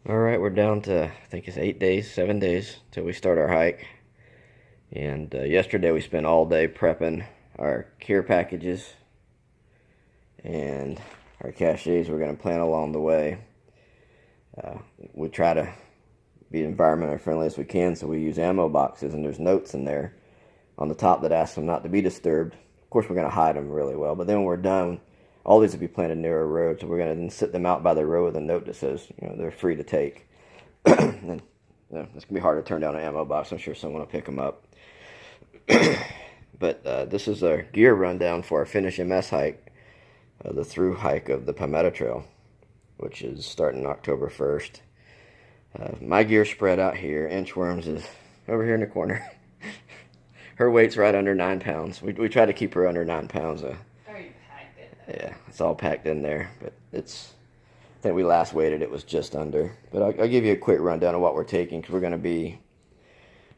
All right, we're down to, I think it's 8 days, 7 days till we start our hike. And yesterday we spent all day prepping our care packages and our caches we're going to plan along the way. We try to be environmentally friendly as we can, so we use ammo boxes, and there's notes in there on the top that ask them not to be disturbed. Of course, we're going to hide them really well, but then when we're done, all these will be planted near a road, so we're going to then sit them out by the road with a note that says, they're free to take. And it's going to be hard to turn down an ammo box. I'm sure someone will pick them up. But this is our gear rundown for our Finish MS hike, the through hike of the Palmetto Trail, which is starting October 1st. My gear spread out here. Inchworms is over here in the corner. Her weight's right under 9 pounds. We try to keep her under 9 pounds. Yeah, it's all packed in there, but I think we last weighed it was just under. But I'll give you a quick rundown of what we're taking, because we're going to be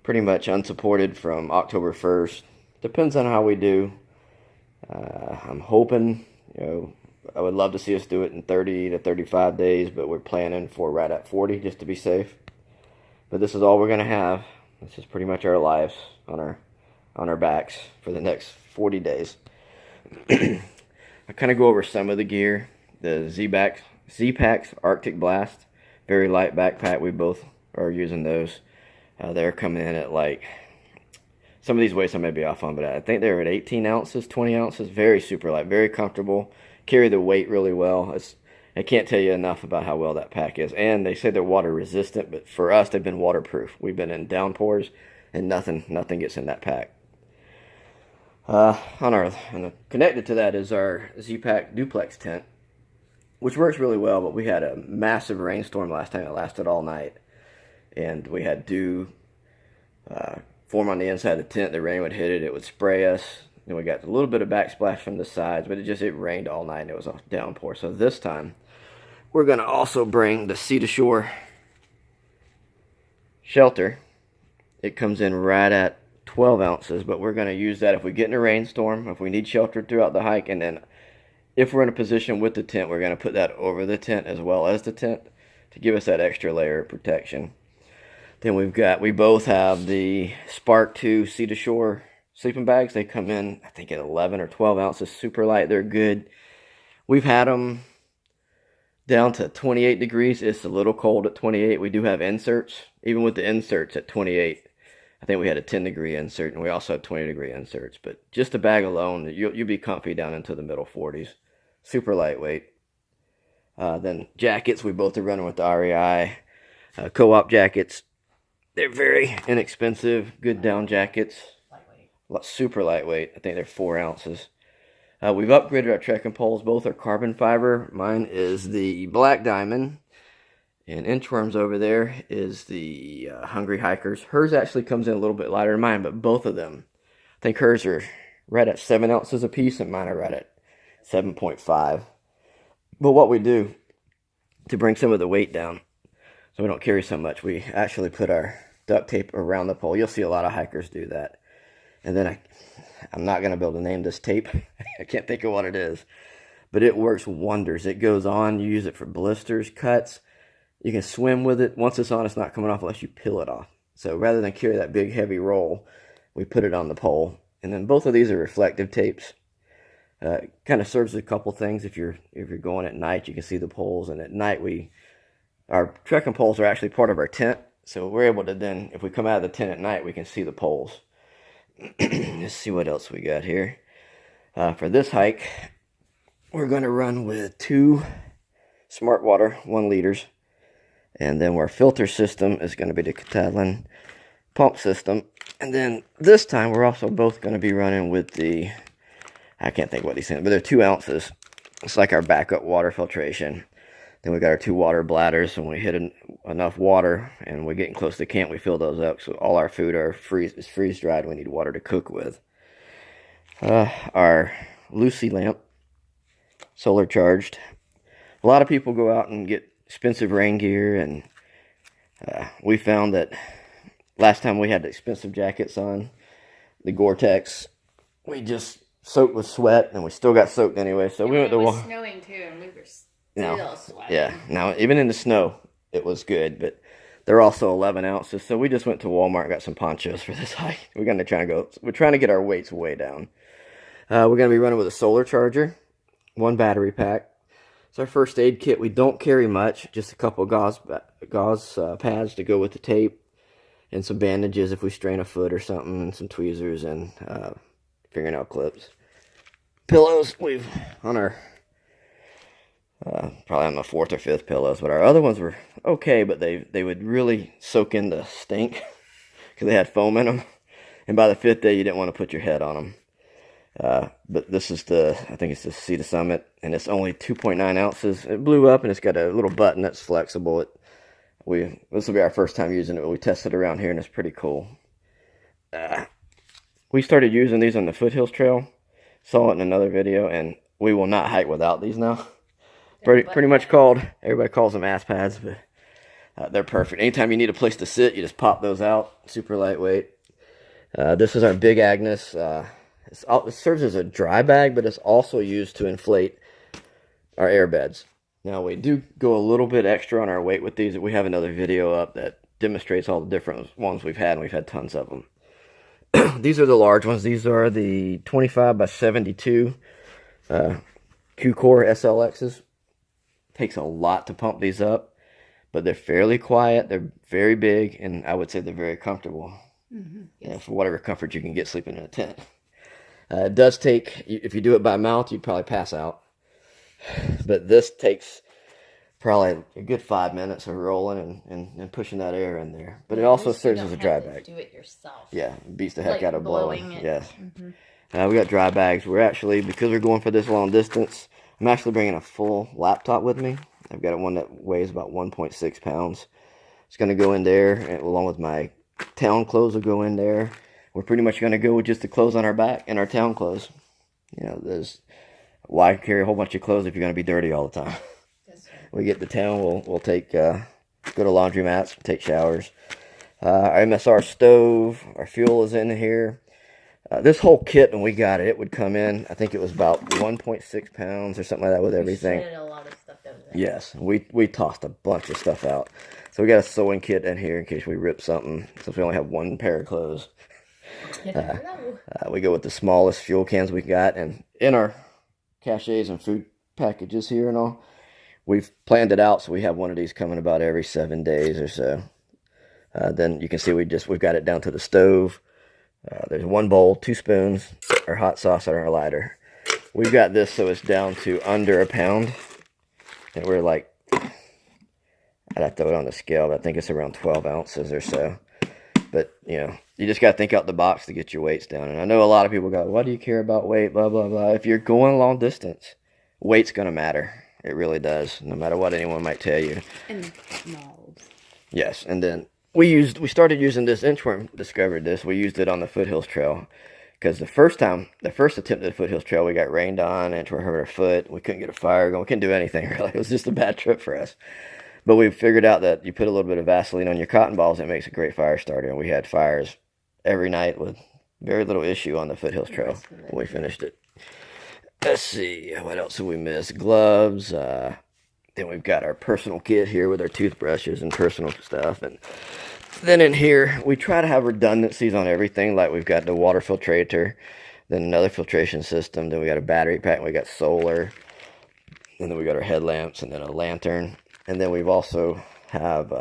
pretty much unsupported from October 1st. Depends on how we do. I'm hoping, I would love to see us do it in 30 to 35 days, but we're planning for right at 40 just to be safe. But this is all we're going to have. This is pretty much our lives on our backs for the next 40 days. I kind of go over some of the gear. The Z-Packs Arctic Blast, very light backpack. We both are using those. They're coming in at some of these weights I may be off on, but I think they're at 18 ounces, 20 ounces. Very super light, very comfortable. Carry the weight really well. I can't tell you enough about how well that pack is. And they say they're water resistant, but for us, they've been waterproof. We've been in downpours, and nothing gets in that pack. And connected to that is our Z-Pack duplex tent, which works really well, but we had a massive rainstorm last time. It lasted all night, and we had dew form on the inside of the tent. The rain would hit it, it would spray us, and we got a little bit of backsplash from the sides, but it rained all night, and it was a downpour. So this time, we're going to also bring the Sea to Shore shelter. It comes in right at 12 ounces, but we're going to use that if we get in a rainstorm, if we need shelter throughout the hike, and then if we're in a position with the tent, we're going to put that over the tent as well as the tent to give us that extra layer of protection. Then we both have the Spark 2 Sea to Shore sleeping bags. They come in, I think, at 11 or 12 ounces, super light. They're good. We've had them down to 28 degrees. It's a little cold at 28. We do have inserts. Even with the inserts at 28, I think we had a 10-degree insert, and we also had 20-degree inserts. But just the bag alone, you'll be comfy down into the middle 40s. Super lightweight. Then jackets, we both are running with the REI co-op jackets. They're very inexpensive, good down jackets. Super lightweight. I think they're 4 ounces. We've upgraded our trekking poles. Both are carbon fiber. Mine is the Black Diamond. And Inchworms over there is the Hungry Hikers. Hers actually comes in a little bit lighter than mine, but both of them, I think hers are right at 7 ounces a piece, and mine are right at 7.5. But what we do to bring some of the weight down, so we don't carry so much, we actually put our duct tape around the pole. You'll see a lot of hikers do that. And then I'm not going to be able to name this tape. I can't think of what it is. But it works wonders. It goes on. You use it for blisters, cuts. You can swim with it. Once it's on, it's not coming off unless you peel it off. So rather than carry that big heavy roll, we put it on the pole. And then both of these are reflective tapes. Kind of serves a couple things. If you're going at night, you can see the poles. And at night, our trekking poles are actually part of our tent. So we're able to then, if we come out of the tent at night, we can see the poles. Let's see what else we got here. For this hike, we're going to run with 2 Smart Water 1 liters. And then our filter system is going to be the Catalan pump system. And then this time, we're also both going to be running with the, I can't think what these things, but they're 2 ounces. It's like our backup water filtration. Then we got our 2 water bladders. When we hit enough water and we're getting close to camp, we fill those up. So all our food is freeze dried. We need water to cook with. Our Lucy lamp, solar charged. A lot of people go out and get expensive rain gear, and we found that last time we had the expensive jackets on, the Gore-Tex, we just soaked with sweat, and we still got soaked anyway. So we went to it was snowing too, and we were still sweating. Yeah, now even in the snow, it was good, but they're also 11 ounces. So we just went to Walmart and got some ponchos for this hike. We're trying to get our weights way down. We're going to be running with a solar charger, one battery pack. It's our first aid kit. We don't carry much, just a couple gauze pads to go with the tape, and some bandages if we strain a foot or something, and some tweezers and fingernail clips. Pillows, we've on our probably on the 4th or 5th pillows, but our other ones were okay, but they would really soak in the stink because they had foam in them, and by the 5th day you didn't want to put your head on them. But this is I think it's the Sea to Summit, and it's only 2.9 ounces. It blew up, and it's got a little button that's flexible. This will be our first time using it, but we tested around here, and it's pretty cool. We started using these on the Foothills Trail. Saw it in another video, and we will not hike without these now. Pretty much everybody calls them ass pads, but they're perfect. Anytime you need a place to sit, you just pop those out. Super lightweight. This is our Big Agnes. It serves as a dry bag, but it's also used to inflate our air beds. Now, we do go a little bit extra on our weight with these. We have another video up that demonstrates all the different ones we've had, and we've had tons of them. These are the large ones. These are the 25 by 72 Q-Core SLXs. Takes a lot to pump these up, but they're fairly quiet. They're very big, and I would say they're very comfortable. Mm-hmm. Yes. Yeah, for whatever comfort you can get sleeping in a tent. It does take, if you do it by mouth, you'd probably pass out. But this takes probably a good 5 minutes of rolling and pushing that air in there. But it also serves as a dry bag. Do it yourself. Yeah, beats the heck out of blowing. Yes. Mm-hmm. We got dry bags. We're actually, because we're going for this long distance, I'm actually bringing a full laptop with me. I've got one that weighs about 1.6 pounds. It's going to go in there, and along with my town clothes will go in there. We're pretty much going to go with just the clothes on our back and our town clothes. You know, why carry a whole bunch of clothes if you're going to be dirty all the time? That's right. We get to town, we'll take, go to laundromats, take showers. Our MSR stove, our fuel is in here. This whole kit, when we got it, would come in, I think it was about 1.6 pounds or something like that with everything. We shredded a lot of stuff over there. Yes, we tossed a bunch of stuff out. So we got a sewing kit in here in case we rip something, since we only have one pair of clothes. We go with the smallest fuel cans we got, and in our caches and food packages here and all, we've planned it out so we have one of these coming about every 7 days or so. Then you can see we've got it down to the stove. There's one bowl, 2 spoons, our hot sauce, and our lighter. We've got this so it's down to under a pound, and we're like, I'd have to throw it on the scale, but I think it's around 12 ounces or so. But, you know, you just got to think out the box to get your weights down. And I know a lot of people go, why do you care about weight, blah, blah, blah. If you're going a long distance, weight's going to matter. It really does, no matter what anyone might tell you. And smalls. Yes, and then we started using this, Inchworm discovered this. We used it on the Foothills Trail. Because the first attempt at the Foothills Trail, we got rained on, Inchworm hurt our foot. We couldn't get a fire going. We couldn't do anything, really. It was just a bad trip for us. But we figured out that you put a little bit of Vaseline on your cotton balls, it makes a great fire starter. And we had fires every night with very little issue on the Foothills Trail when we finished it. Let's see, what else did we miss? Gloves. Then we've got our personal kit here with our toothbrushes and personal stuff. And then in here, we try to have redundancies on everything. Like we've got the water filtrator, then another filtration system. Then we got a battery pack. We got solar. And then we got our headlamps and then a lantern. And then we've also have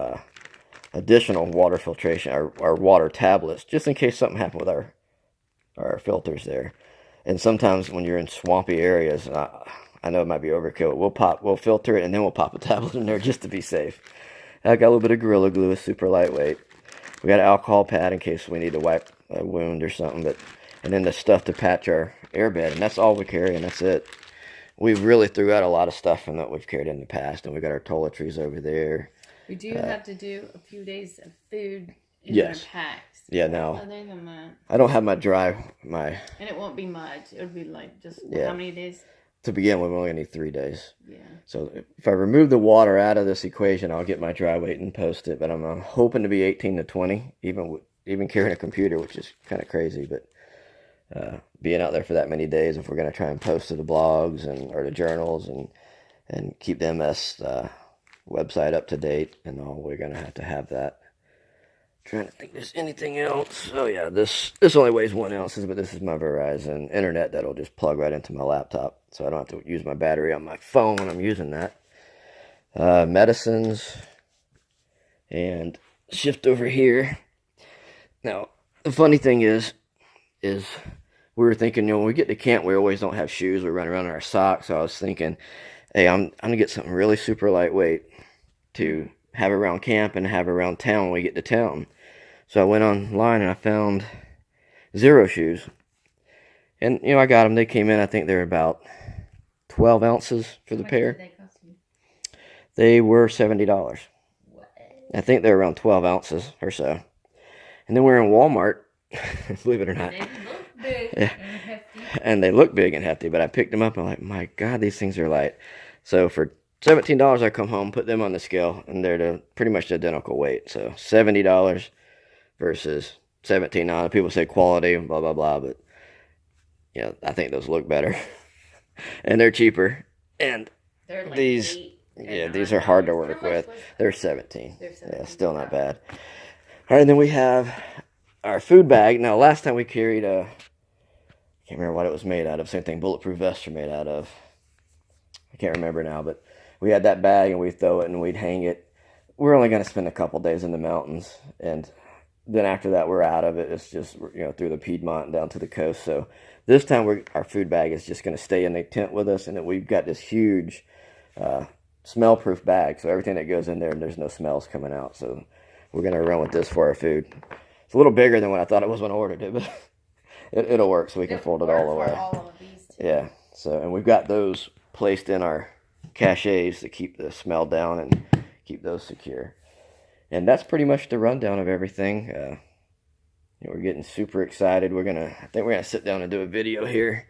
additional water filtration, our water tablets, just in case something happened with our filters there. And sometimes when you're in swampy areas, I know it might be overkill. We'll filter it and then we'll pop a tablet in there just to be safe. I got a little bit of Gorilla Glue, it's super lightweight. We got an alcohol pad in case we need to wipe a wound or something. And then the stuff to patch our airbed, and that's all we carry, and that's it. We've really threw out a lot of stuff from that we've carried in the past, and we got our toiletries over there. We do have to do a few days of food in our packs. Yeah, now. Other than that. I don't have my And it won't be much. It would be like just how many days? To begin with, we only need 3 days. Yeah. So if I remove the water out of this equation, I'll get my dry weight and post it. But I'm hoping to be 18 to 20, even carrying a computer, which is kind of crazy. But being out there for that many days, if we're going to try and post to the blogs or the journals and keep the MS website up to date and all. We're going to have that. Trying to think there's anything else. Oh yeah, this only weighs 1 ounce, but this is my Verizon internet that'll just plug right into my laptop, so I don't have to use my battery on my phone when I'm using that. Medicines, and shift over here. Now, the funny thing is we were thinking, when we get to camp, we always don't have shoes. We run around in our socks. So I was thinking, hey, I'm gonna get something really super lightweight to have around camp and have around town when we get to town. So I went online and I found Zero shoes. And, I got them. They came in, I think they're about 12 ounces for the pair. How much did they cost you? They were $70. What? I think they're around 12 ounces or so. And then we're in Walmart, believe it or not. They look big Yeah. and hefty. And they look big and hefty, but I picked them up and I'm like, my God, these things are light. So for $17, I come home, put them on the scale, and they're pretty much the identical weight. So $70 versus $17. People say quality and blah, blah, blah, but I think those look better. And they're cheaper. And They're like these, these are hard to work with. They're 17. Yeah, still not bad. All right, then we have our food bag. Now, last time we carried I can't remember what it was made out of. Same thing bulletproof vests are made out of. I can't remember now, but we had that bag and we'd throw it and we'd hang it. We're only going to spend a couple days in the mountains, and then after that we're out of it. It's just through the Piedmont and down to the coast. So this time our food bag is just going to stay in the tent with us, and then we've got this huge smell-proof bag. So everything that goes in there, and there's no smells coming out. So we're going to run with this for our food. It's a little bigger than what I thought it was when I ordered it, but it'll work, so we can fold it all away. All of these too. Yeah. So, and we've got those placed in our caches to keep the smell down and keep those secure. And that's pretty much the rundown of everything. We're getting super excited. I think we're gonna sit down and do a video here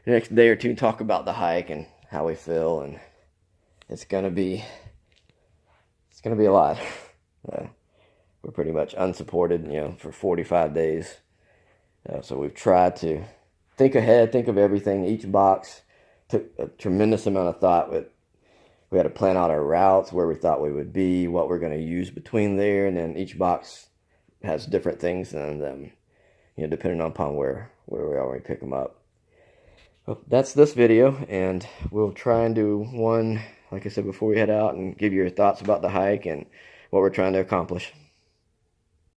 the next day or two and talk about the hike and how we feel. And it's gonna be a lot. We're pretty much unsupported, for 45 days. So we've tried to think ahead, think of everything. Each box took a tremendous amount of thought. We had to plan out our routes, where we thought we would be, what we're going to use between there, and then each box has different things, and depending upon where we are when we pick them up. Well, that's this video, and we'll try and do one, like I said, before we head out, and give you your thoughts about the hike and what we're trying to accomplish.